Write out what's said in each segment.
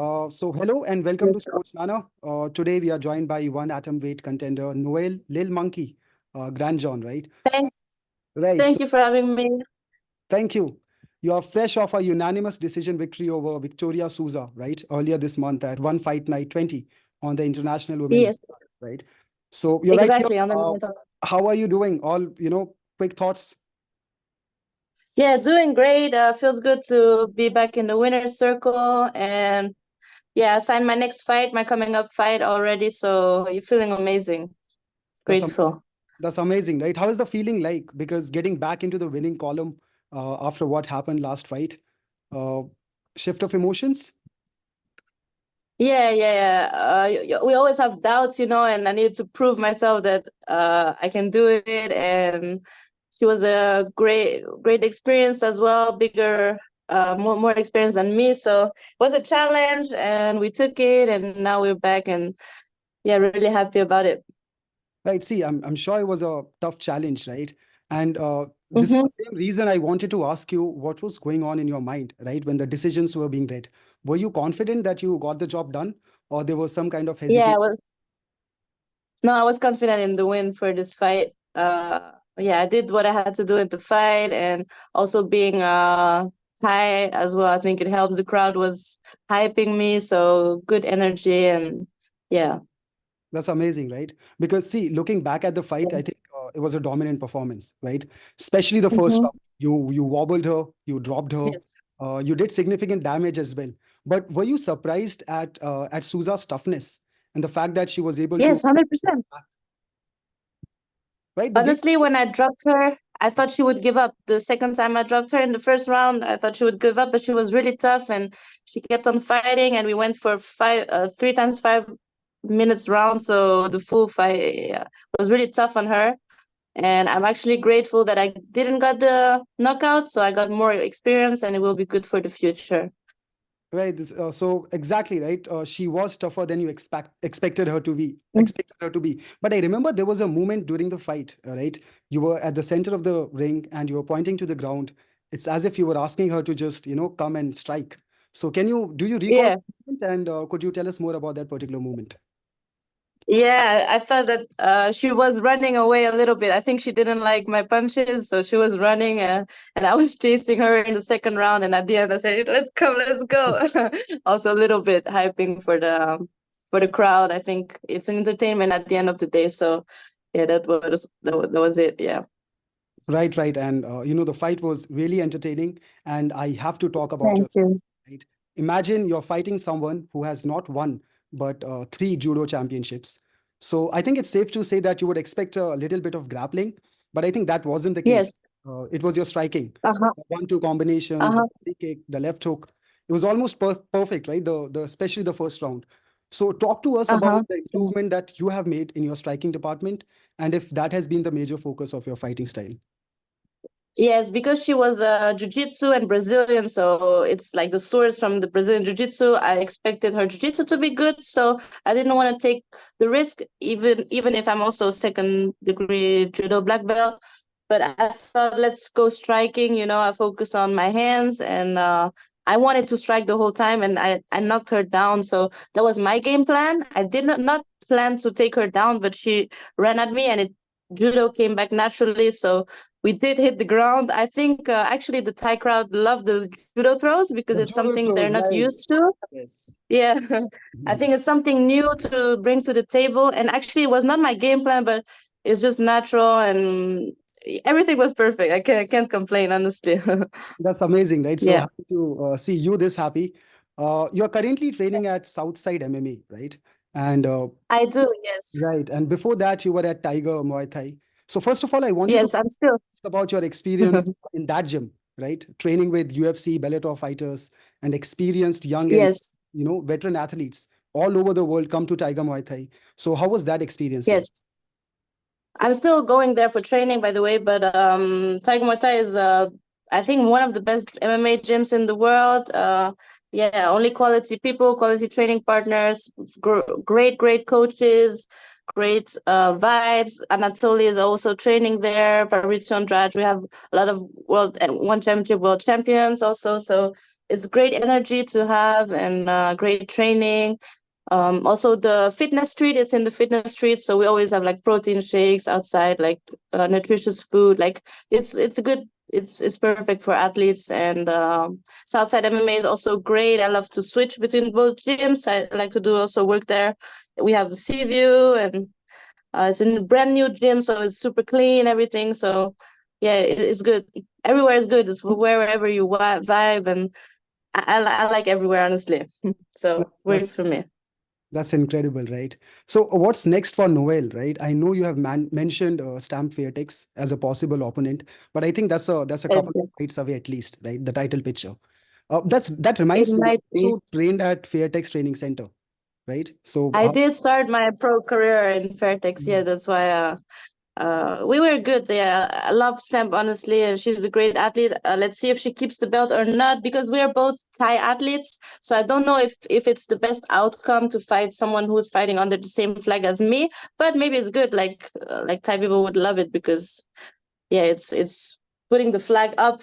So hello and welcome to Sportsmanor. Today we are joined by one atom weight contender, Noelle Lil Monkey Grandjean, right? Thanks. Right. So Thank you for having me. thank you. You are fresh off a unanimous decision victory over Victoria Souza, right? Earlier this month at One Fight Night 20 on the International Women's, Yes, right? So you're right here. exactly. On the marathon. How are you doing? All, quick thoughts. Yeah, doing great. Feels good to be back in the winner's circle. And yeah, I signed my next fight, my coming up fight already. So you're feeling amazing. That's am- Grateful. that's amazing, right? How is the feeling like? Because getting back into the winning column after what happened last fight, uh, shift of emotions. Yeah. We always have doubts, and I need to prove myself that I can do it. And she was a great experience as well, bigger, more experience than me. So it was a challenge, and we took it, and now we're back, and yeah, really happy about it. Right. See, I'm sure it was a tough challenge, right? And this is Mm-hmm. the same reason I wanted to ask you what was going on in your mind, right? When the decisions were being read. Were you confident that you got the job done, or there was some kind of Yeah, hesitation? no, I was confident in the win for this fight. Yeah, I did what I had to do in the fight, and also being high as well. I think it helps. The crowd was hyping me, so good energy, and yeah. That's amazing, right? Because see, looking back at the fight, I think it was a dominant performance, right? Especially the first Mm-hmm. round. You wobbled her, you dropped her, Yes. you did significant damage as well. But were you surprised at Souza's toughness and the fact that she was able to, Yes, 100%. right? The way, Honestly, when I dropped her, I thought she would give up. The second time I dropped her in the first round, I thought she would give up, but she was really tough and she kept on fighting. And we went for 3 times 5 minutes round, so the full fight was really tough on her. And I'm actually grateful that I didn't got the knockout, so I got more experience, and it will be good for the future. right? So exactly, right? She was tougher than you expected her to be. Mm. Expected her to be. But I remember there was a moment during the fight, right? You were at the center of the ring and you were pointing to the ground. It's as if you were asking her to just, come and strike. So do you recall Yeah. that moment, and could you tell us more about that particular moment? Yeah, I thought that she was running away a little bit. I think she didn't like my punches, so she was running, and I was chasing her in the second round. And at the end, I said, "Let's come, let's go." Also, a little bit hyping for the crowd. I think it's an entertainment at the end of the day. So, yeah, that was it. Yeah. Right, right. And, the fight was really entertaining. And I have to talk about Thank your, you. right? Imagine you're fighting someone who has not won, but three judo championships. So I think it's safe to say that you would expect a little bit of grappling, but I think that wasn't the case. Yes. It was your striking, Uh-huh. the 1-2 combinations, the Uh-huh. body kick, the left hook. It was almost perfect, right? The especially the first round. So talk to us about Uh-huh. the improvement that you have made in your striking department, and if that has been the major focus of your fighting style. Yes, because she was jiu-jitsu and Brazilian, so it's like the source from the Brazilian jiu-jitsu. I expected her jiu-jitsu to be good, so I didn't want to take the risk, even if I'm also second degree judo black belt. But I thought, let's go striking. I focused on my hands, and I wanted to strike the whole time, and I knocked her down. So that was my game plan. I did not plan to take her down, but she ran at me, and it judo came back naturally. So we did hit the ground. I think actually the Thai crowd loved the judo throws because The it's judo something they're throws, not right? used to. Yes. Yeah, I Mhm. think it's something new to bring to the table. And actually, it was not my game plan, but it's just natural, and everything was perfect. I can't complain, honestly. That's amazing, right? So Yeah, happy to see you this happy. You're currently training at Southside MMA, right? And I do. Yes, right, and before that, you were at Tiger Muay Thai. So first of all, I wanted to yes, I'm still. ask about your experience in that gym, right? Training with UFC, Bellator fighters, and experienced young and Yes, veteran athletes all over the world come to Tiger Muay Thai. So how was that experience like? yes. I'm still going there for training, by the way, but Tiger Muay Thai is, I think, one of the best MMA gyms in the world. Yeah, only quality people, quality training partners, great coaches, great vibes. Anatoly is also training there. Fabrizio Andrade. We have a lot of world and one championship world champions also. So it's great energy to have and great training. Also the fitness street is in the fitness street, so we always have like protein shakes outside, like nutritious food. Like it's a good it's perfect for athletes. And Southside MMA is also great. I love to switch between both gyms. I like to do also work there. We have Sea View, and it's a brand new gym, so it's super clean, everything. So yeah, it's good. Everywhere is good. It's wherever you vibe, and I like everywhere, honestly. So That's works for me. that's incredible, right? So what's next for Noel, right? I know you have mentioned Stamp Fairtex as a possible opponent, but I think that's a couple of It, fights away at least, right? The title picture. That it reminds me, might you be. also trained at Fairtex Training Center, right? So I did start my pro career in Fairtex. Yeah, that's why we were good. Yeah, I love Stamp, honestly, and she's a great athlete. Let's see if she keeps the belt or not, because we are both Thai athletes. So I don't know if it's the best outcome to fight someone who's fighting under the same flag as me. But maybe it's good. Like Thai people would love it, because yeah, it's putting the flag up,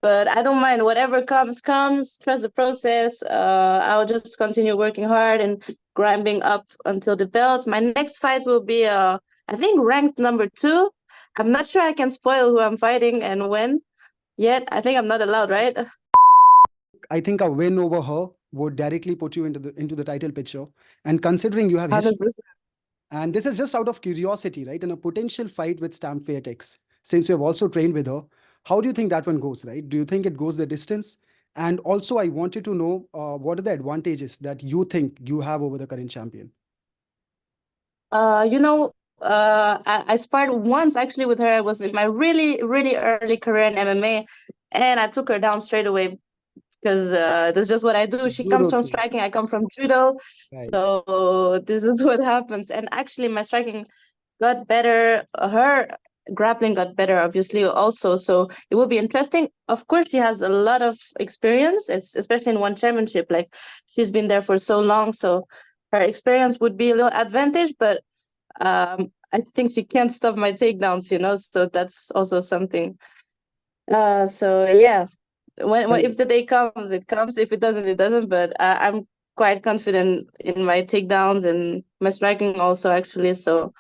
But I don't mind. Whatever comes. Trust the process. I'll just continue working hard and grinding up until the belt. My next fight will be I think ranked number 2. I'm not sure I can spoil who I'm fighting and when yet. I think I'm not allowed, right? I think a win over her would directly put you into the title picture. And considering you have history, 100%. and this is just out of curiosity, right? In a potential fight with Stamp Fairtex, since you have also trained with her, how do you think that one goes, right? Do you think it goes the distance? And also, I wanted to know what are the advantages that you think you have over the current champion? I sparred once actually with her. I was in my really, really early career in MMA, and I took her down straight away, because that's just what I do. She comes Judo from thing, striking, I come from judo. right? So this is what happens. And actually, my striking got better. Her grappling got better, obviously, also. So it will be interesting. Of course, she has a lot of experience, it's especially in one championship. Like, she's been there for so long. So her experience would be a little advantage, but I think she can't stop my takedowns, So that's also something. So yeah, when Well, if the day comes, it comes. If it doesn't, it doesn't. But I'm quite confident in my takedowns and my striking also, actually. So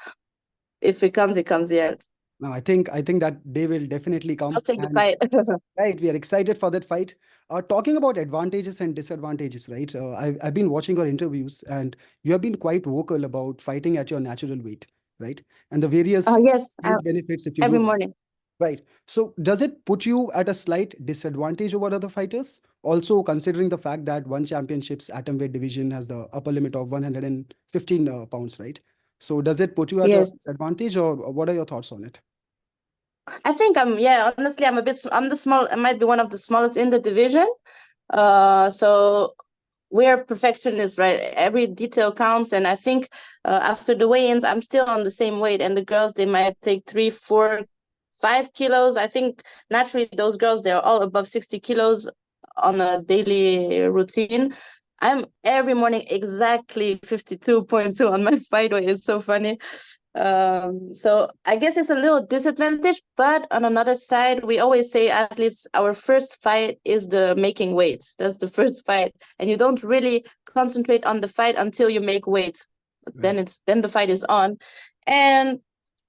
if it comes, it comes. Yeah, now I think that day will definitely I'll come, take the and fight. right, we are excited for that fight. Talking about advantages and disadvantages, right? I've been watching your interviews, and you have been quite vocal about fighting at your natural weight, right? And the various Yes, health benefits if you every do that, morning. right? So, does it put you at a slight disadvantage over other fighters? Also, considering the fact that one championship's atom weight division has the upper limit of 115 pounds, right? So, does it put you at a Yes, disadvantage, or what are your thoughts on it? I think yeah, honestly, I'm the small. I might be one of the smallest in the division. So we're perfectionists, right? Every detail counts. And I think after the weigh-ins, I'm still on the same weight. And the girls, they might take 3, 4, 5 kilos. I think naturally those girls, they're all above 60 kilos on a daily routine. I'm every morning exactly 52.2 on my fight weight. It's so funny. So I guess it's a little disadvantage, but on another side, we always say athletes, our first fight is the making weight. That's the first fight, and you don't really concentrate on the fight until you make weight. Right. Then the fight is on, and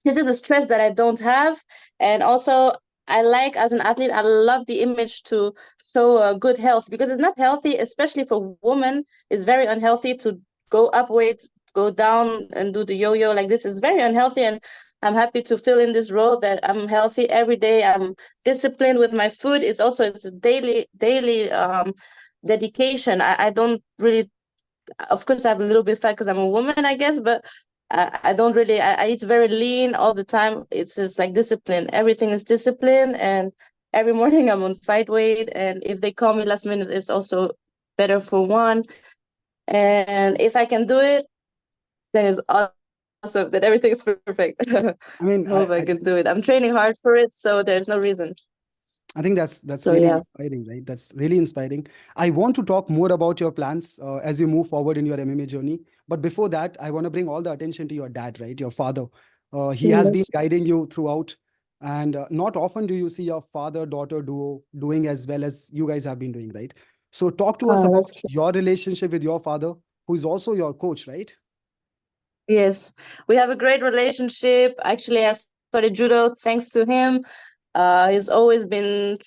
this is a stress that I don't have. And also, I like, as an athlete, I love the image to show good health, because it's not healthy, especially for women. It's very unhealthy to go up weight, go down, and do the yo-yo like this. Is very unhealthy, and I'm happy to fill in this role that I'm healthy every day. I'm disciplined with my food. It's a daily dedication. I don't really, of course, I have a little bit fat because I'm a woman, I guess, but I don't really, I eat very lean all the time. It's just like discipline. Everything is discipline. And every morning I'm on fight weight. And if they call me last minute, it's also better for one. And if I can do it, then it's awesome. Then everything is perfect. I I mean, hope I can I do think it. I'm training hard for it, so there's no reason. I think that's So really yeah. inspiring, right? That's really inspiring. I want to talk more about your plans as you move forward in your MMA journey. But before that, I want to bring all the attention to your dad, right? Your father. He has been Yes. guiding you throughout, and not often do you see your father-daughter duo doing as well as you guys have been doing, right? So talk to us about That's cute. your relationship with your father, who is also your coach, right? Yes, we have a great relationship. Actually, I started judo thanks to him. He's always been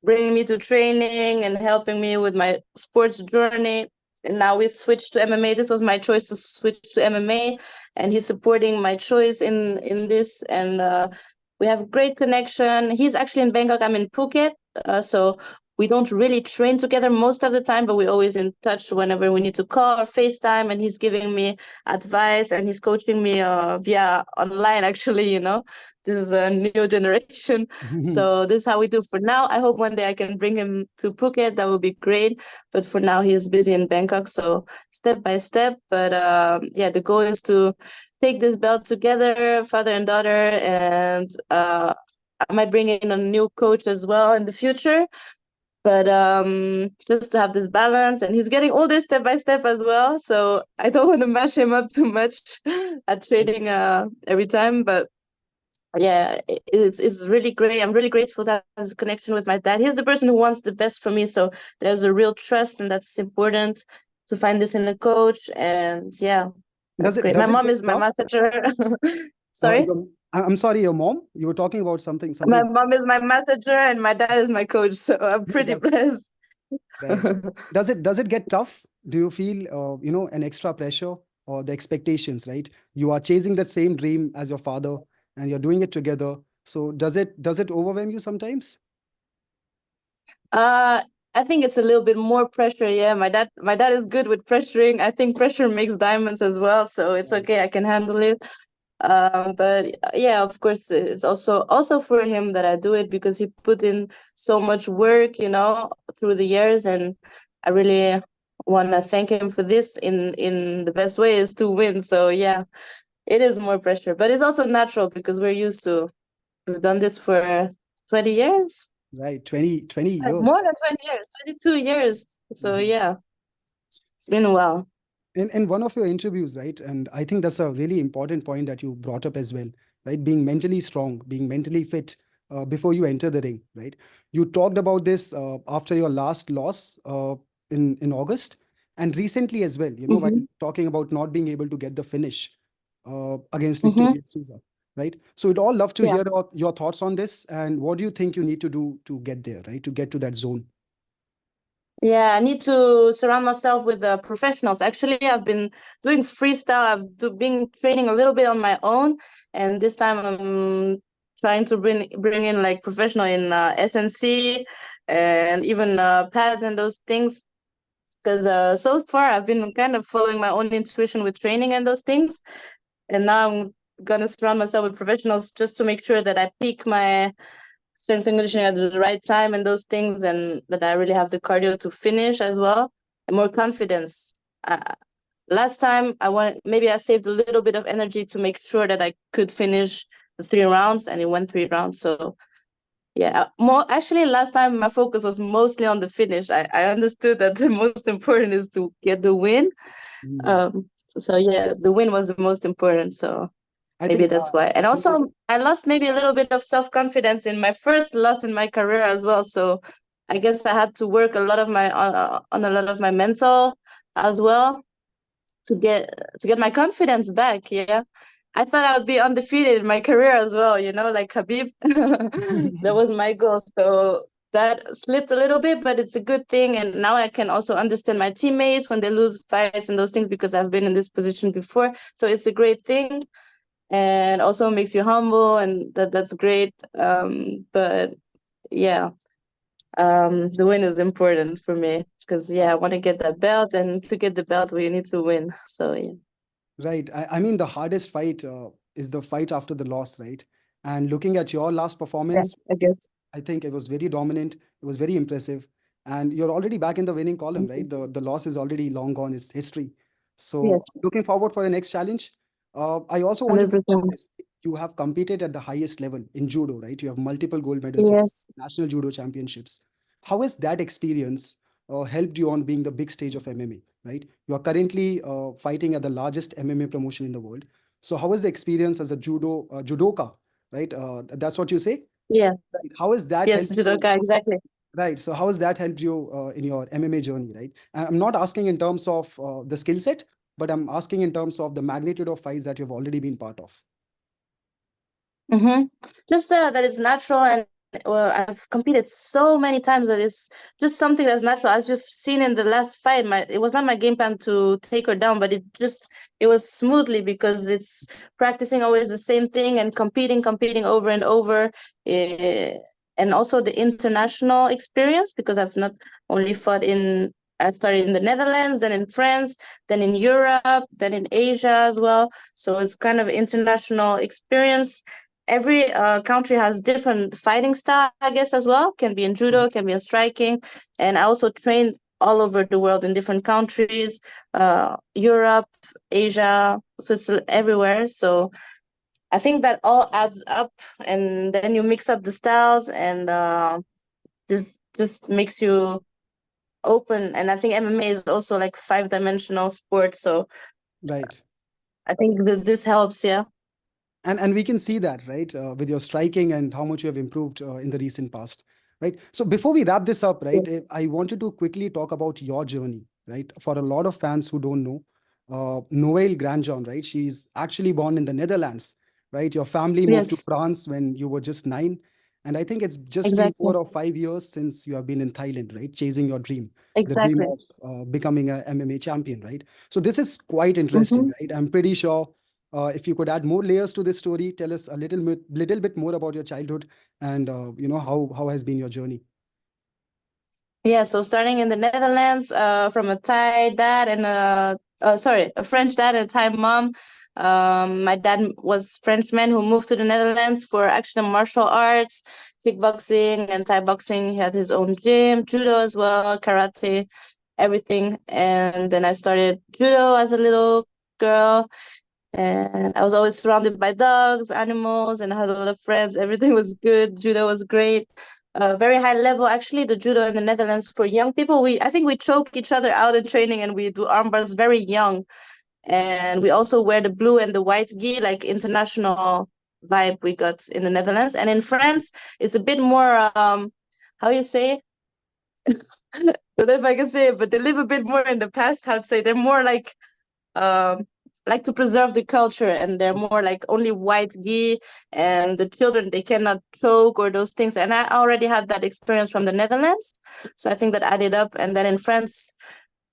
bringing me to training and helping me with my sports journey. And now we switched to MMA. This was my choice to switch to MMA, and he's supporting my choice in this. And we have great connection. He's actually in Bangkok. I'm in Phuket, so we don't really train together most of the time, but we're always in touch whenever we need to call or FaceTime. And he's giving me advice and he's coaching me via online. Actually, this is a new generation. So this is how we do for now. I hope one day I can bring him to Phuket. That would be great. But for now, he is busy in Bangkok. So step by step. But yeah, the goal is to take this belt together, father and daughter. And I might bring in a new coach as well in the future. But just to have this balance. And he's getting older step by step as well. So I don't want to mash him up too much at trading every time. But yeah, it's really great. I'm really grateful to have this connection with my dad. He's the person who wants the best for me, so there's a real trust, and that's important to find this in a coach. And yeah, Does that's it great. My does it mom get is my tough? manager. Sorry. I'm sorry, your mom. You were talking about something. My Something. mom is my manager and my dad is my coach, so I'm pretty That's blessed. right. Does it get tough? Do you feel an extra pressure or the expectations, right? You are chasing that same dream as your father and you're doing it together. So does it overwhelm you sometimes? uh I think it's a little bit more pressure. Yeah, my dad is good with pressuring. I think pressure makes diamonds as well, so it's Right. okay. I can handle it. But yeah, of course, it's also for him that I do it because he put in so much work, through the years, and I really want to thank him for this in the best way is to win. So yeah, it is more pressure, but it's also natural because we've done this for 20 years, Right. 20 more years. than 20 years, 22 years. So Mhm. yeah, it's been a while. In one of your interviews, right? And I think that's a really important point that you brought up as well, right? Being mentally strong, being mentally fit before you enter the ring, right? You talked about this after your last loss in August, and recently as well. While Mm-hmm. talking about not being able to get the finish against Mm-hmm. Victoria Souza, right? So we'd all love to Yeah. hear your thoughts on this, and what do you think you need to do to get there, right? To get to that zone. Yeah, I need to surround myself with professionals. Actually, I've been doing freestyle. Been training a little bit on my own, and this time I'm trying to bring in like professional in SNC and even pads and those things. Because so far I've been kind of following my own intuition with training and those things, and now I'm gonna surround myself with professionals just to make sure that I peak my strength and conditioning at the right time and those things, and that I really have the cardio to finish as well and more confidence. Uh, Last time maybe I saved a little bit of energy to make sure that I could finish the 3 rounds, and it went 3 rounds. So yeah, more actually last time my focus was mostly on the finish. I understood that the most important is to get the win. Mm. Um, so yeah, the win was the most important. So I maybe think that's why. And you know, also, I lost maybe a little bit of self-confidence in my first loss in my career as well. So I guess I had to work a lot of my on a lot of my mental as well to get my confidence back. Yeah. I thought I would be undefeated in my career as well, like Khabib. That was my goal. So that slipped a little bit, but it's a good thing. And now I can also understand my teammates when they lose fights and those things because I've been in this position before. So it's a great thing and also makes you humble, and that's great. But yeah, the win is important for me because yeah, I want to get that belt, and to get the belt, we need to win. So yeah, right. I mean, the hardest fight is the fight after the loss, right? And looking at your last yeah, performance, I guess. I think it was very dominant. It was very impressive. And you're already back in the winning column, Thank you. right? The loss is already long gone. It's history. So Yes, looking forward for your next challenge. I also wanted to mention 100%. this. you have competed at the highest level in judo, right? You have multiple gold medals in Yes. national judo championships. How has that experience helped you on being the big stage of MMA, right? You are currently fighting at the largest MMA promotion in the world. So how was the experience as a judoka, right? That's what you say, Yeah. right? How has that Yes, helped you? judoka, exactly. Right. So how has that helped you in your MMA journey, right? I'm not asking in terms of the skill set, but I'm asking in terms of the magnitude of fights that you've already been part of. Mm-hmm. Just that it's natural, and I've competed so many times that it's just something that's natural. As you've seen in the last fight, it was not my game plan to take her down, but it was smoothly because it's practicing always the same thing and competing over and over. eh, and also the international experience, because I've not only fought in. I started in the Netherlands, then in France, then in Europe, then in Asia as well. So it's kind of international experience. Every country has different fighting style, I guess, as well. Can be in judo, can be in striking. And I also trained all over the world in different countries, Europe, Asia, Switzerland, everywhere. So I think that all adds up, and then you mix up the styles, and this just makes you open. And I think MMA is also like 5-dimensional sport, so Right. I think that this helps. Yeah. And we can see that, right, with your striking and how much you have improved in the recent past, right? So before we wrap this up, right, I wanted to quickly talk about your journey, right? For a lot of fans who don't know, Noelle Grandjean, right? She's actually born in the Netherlands, right? Your family moved to Yes. France when you were just 9. And I think it's just been Exactly. 4 or 5 years since you have been in Thailand, right? Chasing your dream, the dream Exactly. of becoming a MMA champion, right? So this is quite interesting, Mm-hmm. right? I'm pretty sure if you could add more layers to this story, tell us a little bit more about your childhood and how has been your journey. Yeah, so starting in the Netherlands, from a Thai dad and a French dad and a Thai mom. My dad was Frenchman who moved to the Netherlands for action and martial arts, kickboxing and Thai boxing. He had his own gym, judo as well, karate, everything. And then I started judo as a little girl, and I was always surrounded by dogs, animals, and I had a lot of friends. Everything was good. Judo was great. Very high level. Actually, the judo in the Netherlands for young people, I think we choke each other out in training, and we do arm bars very young. And we also wear the blue and the white gi, like international vibe we got in the Netherlands. And in France, it's a bit more how you say? I don't know if I can say it, but they live a bit more in the past. How to say? They're more um like to preserve the culture, and they're more like only white gi, and the children, they cannot choke or those things. And I already had that experience from the Netherlands, so I think that added up. And then in France,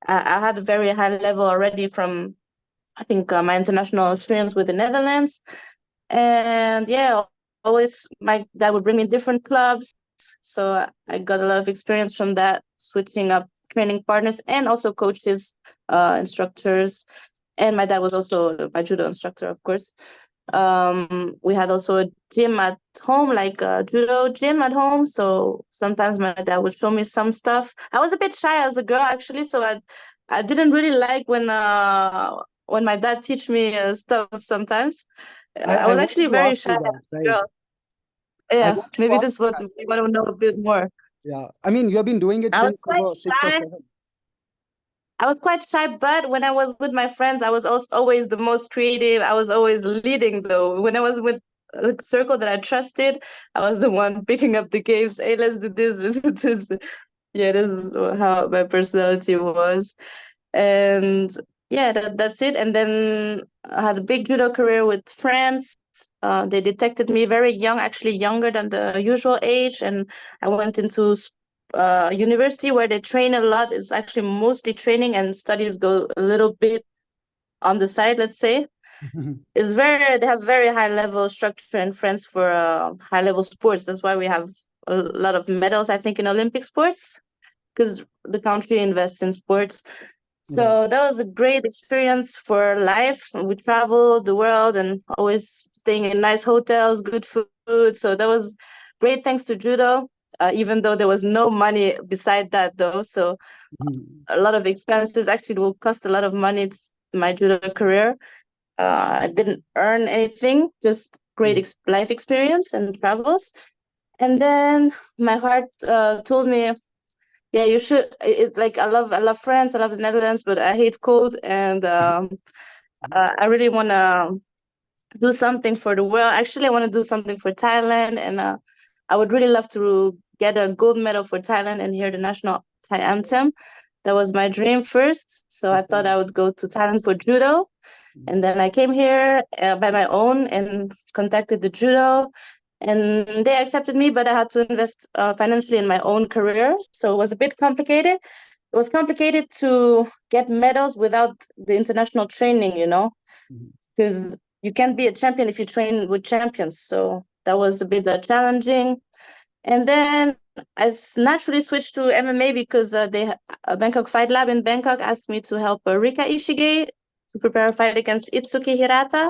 I had a very high level already from, I think, my international experience with the Netherlands. And yeah, always my dad would bring me different clubs, so I got a lot of experience from that, switching up training partners and also coaches, instructors. And my dad was also my judo instructor, of course. We had also a gym at home, like a judo gym at home. So sometimes my dad would show me some stuff. I was a bit shy as a girl, actually, so I didn't really like when my dad teach me stuff sometimes. I I was wanted actually to very ask shy you as that, a right? girl. I Yeah, wanted to maybe ask this you what that, you right? want to know a bit more. Yeah. I mean, you have been doing it I was since you quite were 6 or shy. 7. I was quite shy, but when I was with my friends, I was also always the most creative. I was always leading, though. When I was with a circle that I trusted, I was the one picking up the games. Hey, let's do this, let's do this. Yeah, this is how my personality was. And yeah, that's it. And then I had a big judo career with France. They detected me very young, actually younger than the usual age, and I went into university where they train a lot. It's actually mostly training, and studies go a little bit on the side, let's say. They have very high level structure in France for high level sports. That's why we have a lot of medals, I think, in Olympic sports, because the country invests in sports. Right. So that was a great experience for life. We traveled the world and always staying in nice hotels, good food. So that was great thanks to judo. Even though there was no money beside that, though, so a lot of expenses. Actually, it will cost a lot of money. It's my judo career. I didn't earn anything, just great life experience and travels. And then my heart told me, yeah, you should. Like I love France, I love the Netherlands, but I hate cold, and I really want to do something for the world. Actually, I want to do something for Thailand, and I would really love to get a gold medal for Thailand and hear the national Thai anthem. That was my dream first. So I That's thought very I would go to Thailand for judo. And then I came here by my own and contacted the judo, and they accepted me, but I had to invest financially in my own career. So it was a bit complicated. It was complicated to get medals without the international training, you know, Mhm. because you can't be a champion if you train with champions. So that was a bit challenging. And then naturally switched to MMA because Bangkok Fight Lab in Bangkok asked me to help Rika Ishige to prepare a fight against Itsuki Hirata.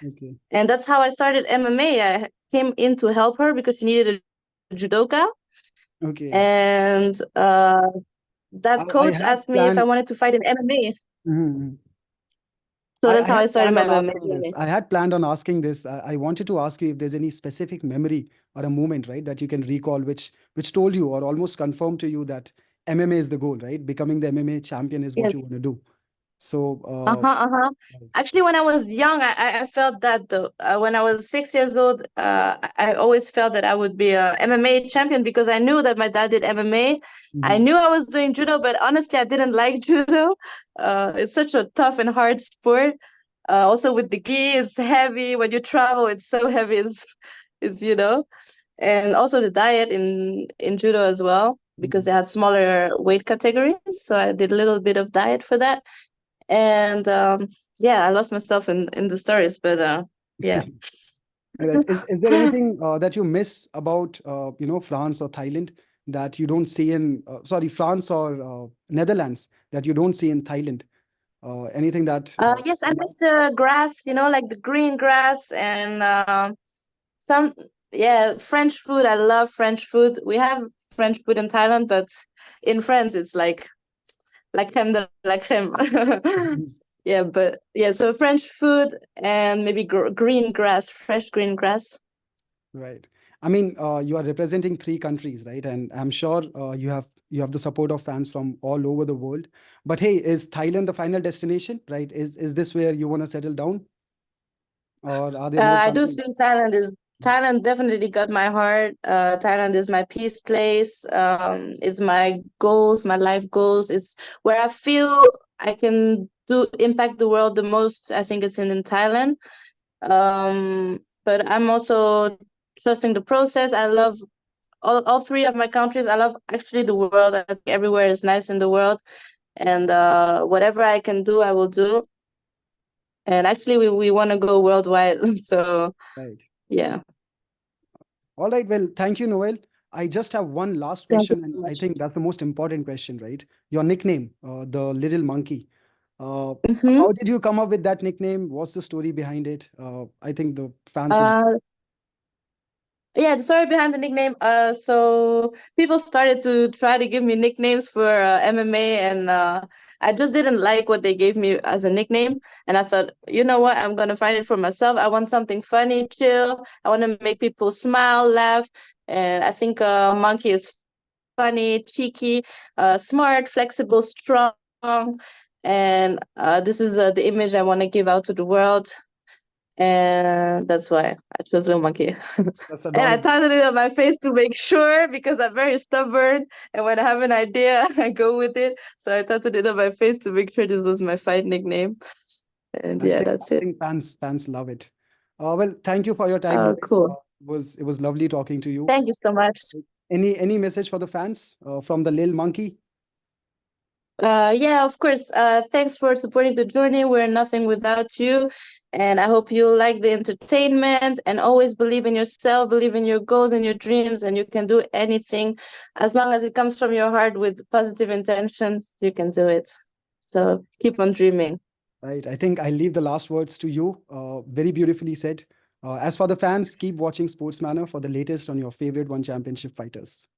Okay. And that's how I started MMA. I came in to help her because she needed a judoka. Okay. And that I coach had asked me if I planned. wanted to fight in MMA. Mhm. So I that's how had I started planned my on MMA asking this. journey. I had planned on asking this. I wanted to ask you if there's any specific memory or a moment, right, that you can recall, which told you or almost confirmed to you that MMA is the goal, right? Becoming the MMA champion is what you Yes. want to do. So, Uh-huh, uh-huh. right. Actually, when I was young, I felt that though. When I was 6 years old, I always felt that I would be a MMA champion because I knew that my dad did MMA. I Mhm. knew I was doing judo, but honestly, I didn't like judo. It's such a tough and hard sport. Also with the gi, it's heavy. When you travel, it's so heavy. It's and also the diet in judo as well because Mhm. they had smaller weight categories. So I did a little bit of diet for that. And yeah, I lost myself in the stories, but yeah. Right. Is there anything that you miss about France or Thailand that you don't see in sorry, France or Netherlands that you don't see in Thailand? Anything that Yes, I miss the grass, like the green grass and some, yeah, French food. I love French food. We have French food in Thailand, but in France, it's like crème de la crème. Yeah, but yeah, so French food and maybe green grass, fresh green grass. right. I mean, you are representing three countries, right? And I'm sure you have the support of fans from all over the world. But hey, is Thailand the final destination, right? Is this where you want to settle down, or are there more I do countries? think Thailand definitely got my heart. Thailand is my peace place. It's my goals, my life goals. It's where I feel I can do impact the world the most. I think it's in Thailand. But I'm also trusting the process. I love all three of my countries. I love actually the world. I think everywhere is nice in the world, and whatever I can do, I will do. And actually, we want to go worldwide. So Right. yeah. All right. Well, thank you, Noel. I just have one last Thank you question, and so I much. think that's the most important question, right? Your nickname, the little monkey. Uh, Mm-hmm. how did you come up with that nickname? What's the story behind it? I think the fans would. Uh, yeah, the story behind the nickname. So people started to try to give me nicknames for MMA, and I just didn't like what they gave me as a nickname. And I thought, you know what? I'm gonna find it for myself. I want something funny, chill. I want to make people smile, laugh, and I think Monkey is funny, cheeky, smart, flexible, strong, and this is the image I want to give out to the world. And that's why I chose Little Monkey. That's And I adorable. tattooed it on my face to make sure because I'm very stubborn. And when I have an idea, I go with it. So I tattooed it on my face to make sure this was my fight nickname. And I yeah, think that's I it. think fans love it. Well, thank you for your time, Oh, Noel. cool. It was lovely talking to you. Thank you so much. Any message for the fans from the Lil Monkey? Yeah, of course. Thanks for supporting the journey. We're nothing without you. And I hope you like the entertainment and always believe in yourself, believe in your goals and your dreams, and you can do anything as long as it comes from your heart with positive intention, you can do it. So keep on dreaming. Right. I think I leave the last words to you. Very beautifully said. As for the fans, keep watching Sports Manor for the latest on your favorite One Championship fighters.